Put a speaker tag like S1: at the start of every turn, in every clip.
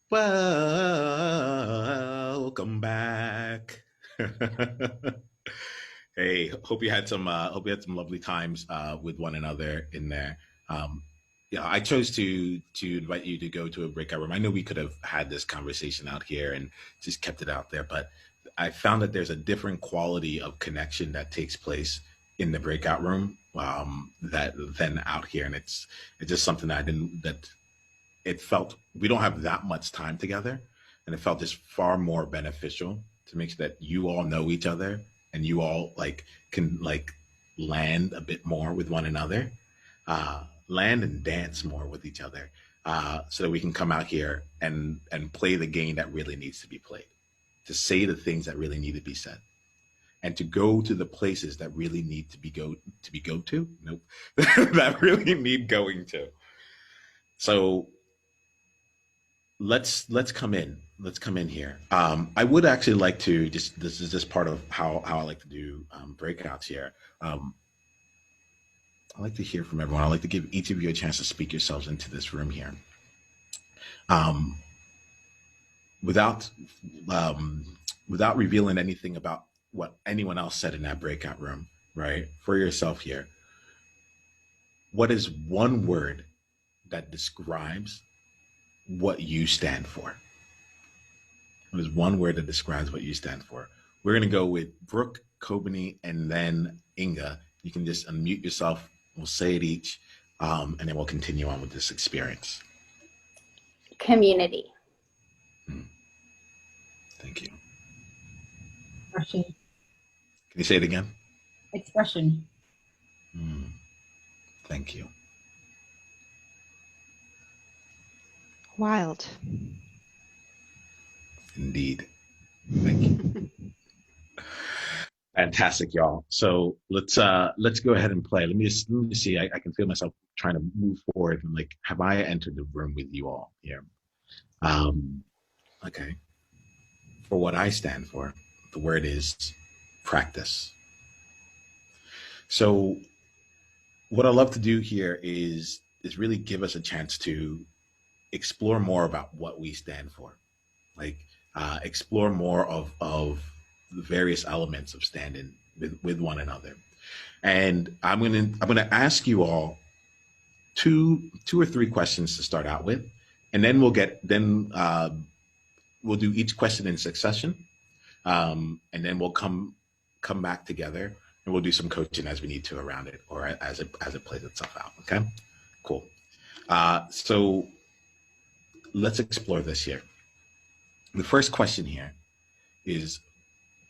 S1: Welcome back. Hey, hope you had some lovely times with one another in there. Um, yeah, I chose to invite you to go to a breakout room. I know we could have had this conversation out here and just kept it out there, but I found that there's a different quality of connection that takes place in the breakout room that than out here, and it's just something that I didn't that it felt we don't have that much time together, and it felt just far more beneficial to make sure that you all know each other and you all can land a bit more with one another, land and dance more with each other, so that we can come out here and play the game that really needs to be played, to say the things that really need to be said, and to go to the places that really need to go to. Nope, that really need going to. So let's come in. Let's come in here. I would actually like to just this is just part of how I like to do breakouts here. Um, I like to hear from everyone. I like to give each of you a chance to speak yourselves into this room here, um, without without revealing anything about what anyone else said in that breakout room. Right, for yourself here. What is one word that describes what you stand for? There's one word that describes what you stand for. We're going to go with Brooke, Kobani, and then Inga. You can just unmute yourself. We'll say it each, and then we'll continue on with this experience.
S2: Community.
S1: Hmm. Thank you.
S3: Expression.
S1: Can you say it again?
S3: Expression.
S1: Hmm. Thank you.
S4: Wild.
S1: Indeed. Thank you. Fantastic, y'all. So let's go ahead and play. Let me see. I can feel myself trying to move forward and have I entered the room with you all here? Um, okay. For what I stand for, the word is practice. So what I love to do here is really give us a chance to explore more about what we stand for. Like explore more of the various elements of standing with one another. And I'm gonna ask you all two or three questions to start out with, and then we'll do each question in succession, and then we'll come back together and we'll do some coaching as we need to around it or as it plays itself out. Okay, cool. So let's explore this here. The first question here is,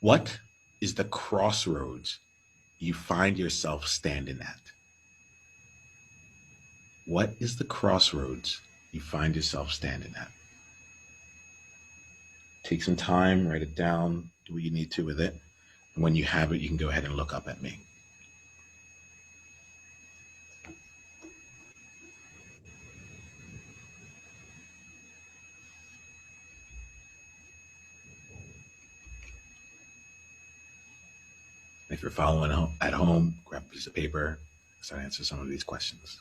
S1: what is the crossroads you find yourself standing at? What is the crossroads you find yourself standing at? Take some time, write it down, do what you need to with it. And when you have it, you can go ahead and look up at me. If you're following at home, grab a piece of paper, start answering some of these questions.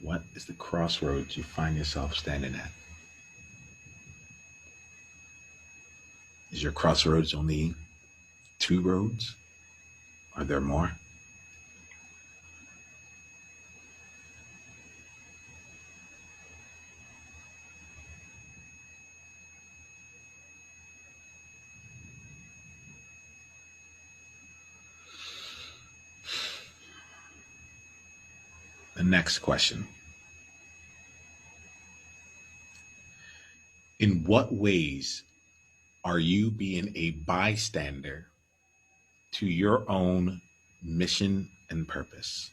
S1: What is the crossroads you find yourself standing at? Is your crossroads only two roads? Are there more? The next question. In what ways are you being a bystander to your own mission and purpose?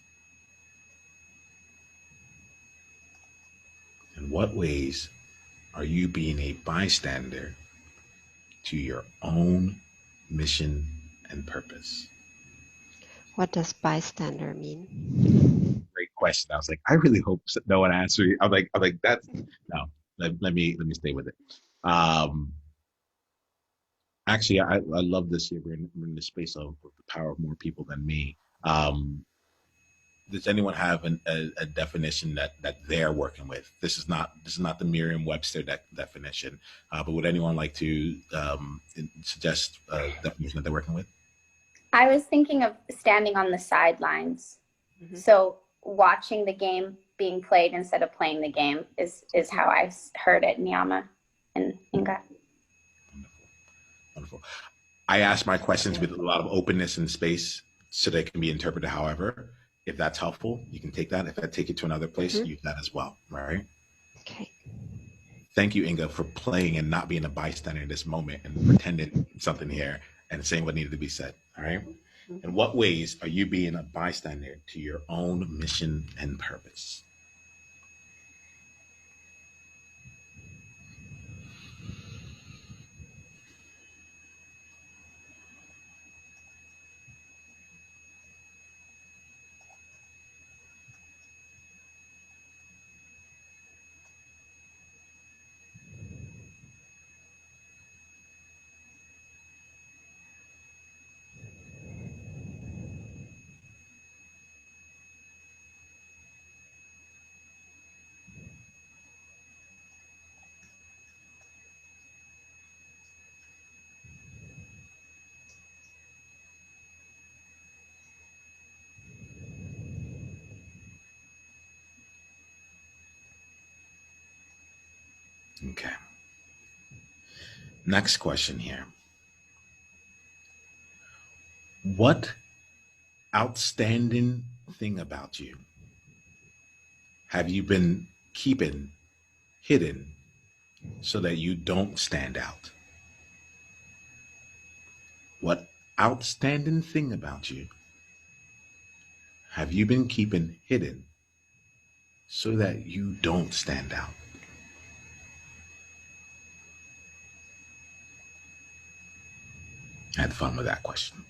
S1: In what ways are you being a bystander to your own mission and purpose?
S4: What does bystander mean?
S1: Great question. I was like, I really hope no one answered. I'm like, that's no. Let me stay with it. Um, Actually, I love this here. We're in the space of the power of more people than me. Um, does anyone have a definition that they're working with? This is not the Merriam-Webster definition, but would anyone like to suggest a definition that they're working with?
S2: I was thinking of standing on the sidelines.
S4: Mm-hmm.
S2: So watching the game being played instead of playing the game is how I heard it, Niyama and Inga.
S1: Wonderful. I ask my questions with a lot of openness and space so they can be interpreted however. If that's helpful, you can take that. If I take it to another place, use that as well. All right.
S4: Okay.
S1: Thank you, Inga, for playing and not being a bystander in this moment and pretending something here and saying what needed to be said. All right. In what ways are you being a bystander to your own mission and purpose? Okay. Next question here. What outstanding thing about you have you been keeping hidden so that you don't stand out? What outstanding thing about you have you been keeping hidden so that you don't stand out? I had fun with that question.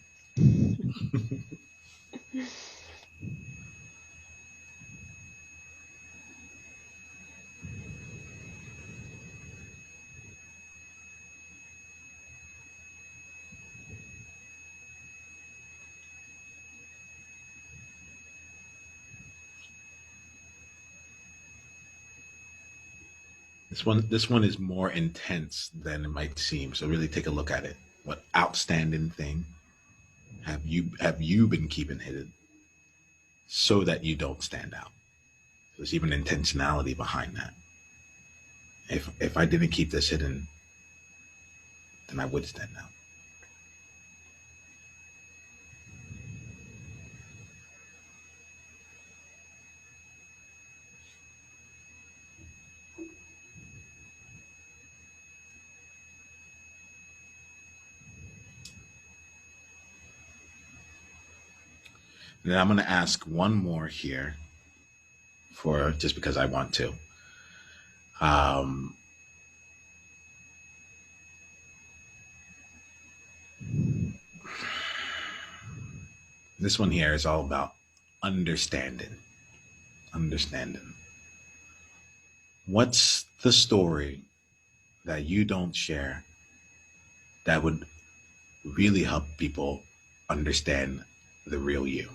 S1: This one is more intense than it might seem. So really take a look at it. What outstanding thing have you been keeping hidden so that you don't stand out? There's even intentionality behind that. If I didn't keep this hidden, then I would stand out. And then I'm going to ask one more here for just because I want to. This one here is all about understanding. Understanding. What's the story that you don't share that would really help people understand the real you?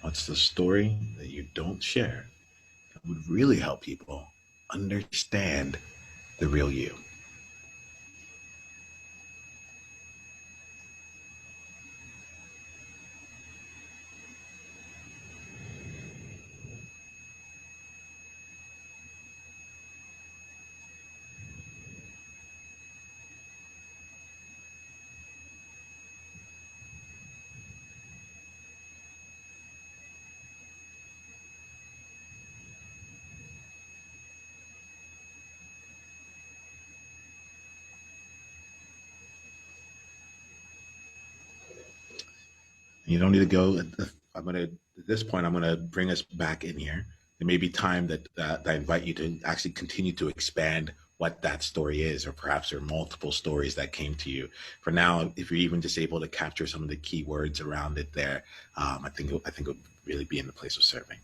S1: What's the story that you don't share that would really help people understand the real you? You don't need to go. At this point, I'm gonna bring us back in here. There may be time that I invite you to actually continue to expand what that story is, or perhaps there are multiple stories that came to you. For now, if you're even just able to capture some of the key words around it there, I think it would really be in the place of serving.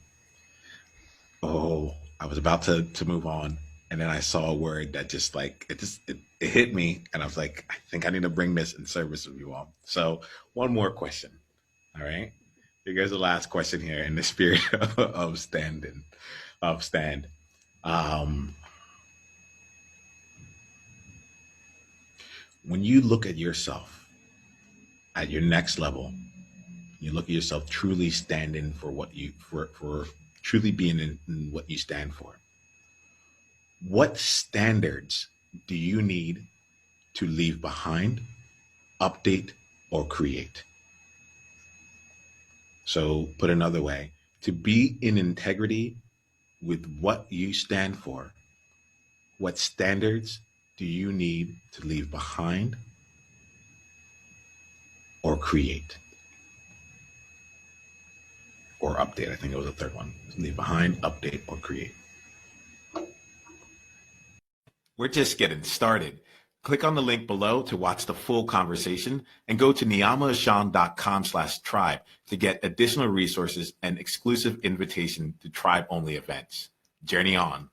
S1: Oh, I was about to move on, And then I saw a word that just like it hit me, and I was like, I think I need to bring this in service of you all. So one more question. All right. Here's the last question here in the spirit of stand. Um, when you look at yourself at your next level, you look at yourself truly standing for what you for truly being in what you stand for. What standards do you need to leave behind, update, or create? So, put another way, to be in integrity with what you stand for, what standards do you need to leave behind or create or update? I think it was the third one. Leave behind, update, or create. We're just getting started. Click on the link below to watch the full conversation and go to niyamaashan.com/tribe to get additional resources and exclusive invitation to tribe-only events. Journey on.